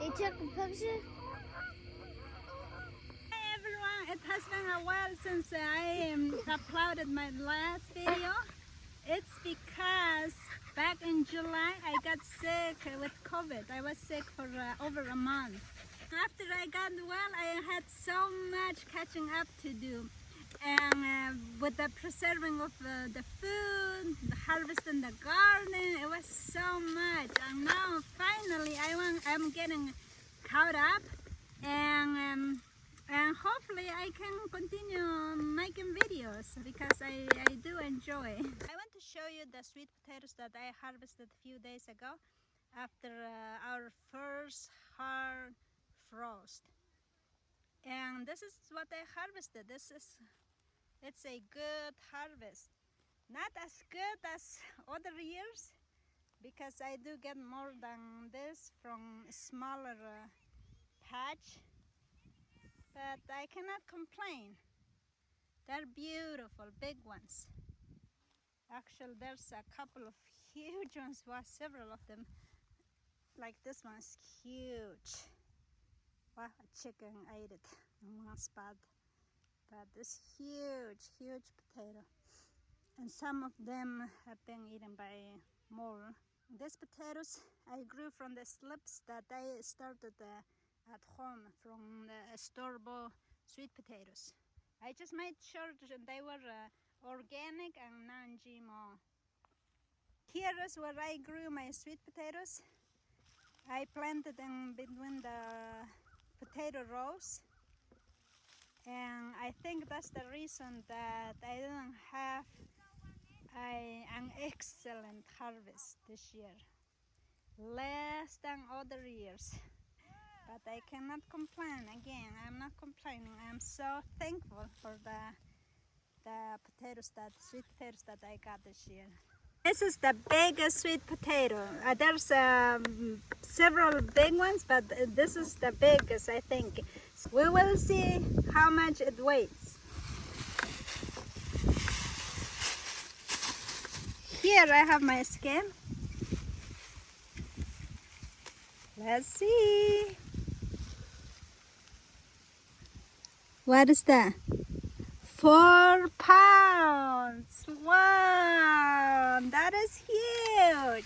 They took a picture? Hi everyone, it has been a while since I uploaded my last video. It's because back in July I got sick with COVID. I was sick for over a month. After I got well, I had so much catching up to do. And with the preserving of the food, the harvesting the garden, it was so much. And now finally I'm getting caught up, and hopefully I can continue making videos because I do enjoy. I want to show you the sweet potatoes that I harvested a few days ago after our first hard frost. And this is what I harvested. It's a good harvest. Not as good as other years because I do get more than this from a smaller patch, but I cannot complain. They're beautiful, big ones. Actually, there's a couple of huge ones, well, several of them. Like this one's huge. Wow, a chicken ate it in one spot. But this huge potato, and some of them have been eaten by more. These potatoes I grew from the slips that I started at home from the store-bought sweet potatoes. I just made sure they were organic and non-GMO. Here is where I grew my sweet potatoes. I planted them between the potato rows. And I think that's the reason that I didn't have an excellent harvest this year. Less than other years. But I cannot complain. Again, I'm not complaining. I'm so thankful for the sweet potatoes that I got this year. This is the biggest sweet potato. There's several big ones, but this is the biggest, I think. We will see how much it weighs. Here I have my skin. Let's see. What is that? 4 pounds. Wow, that is huge.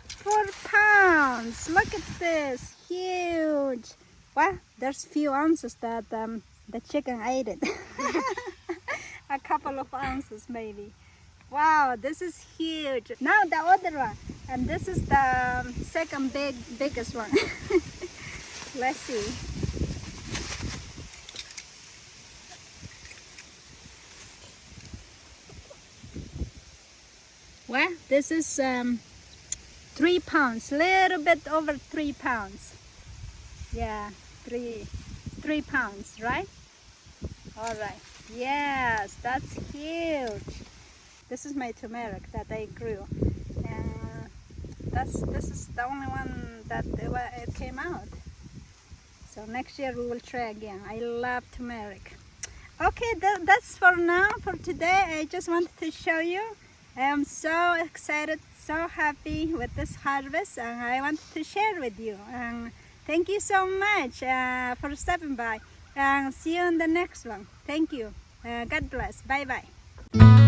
4 pounds. Look at this. Huge. Well, there's few ounces that the chicken ate it. A couple of ounces maybe. Wow, this is huge. Now the other one. And this is the second biggest one. Let's see. Well, this is 3 pounds, little bit over 3 pounds. Yeah, 3 pounds, right? All right. Yes, that's huge. This is my turmeric that I grew, and this is the only one that it came out. So next year we will try again. I love turmeric. Okay, that's for now. For today, I just wanted to show you. I am so excited, so happy with this harvest, and I wanted to share with you. And thank you so much for stopping by, and see you in the next one. Thank you. God bless. Bye-bye.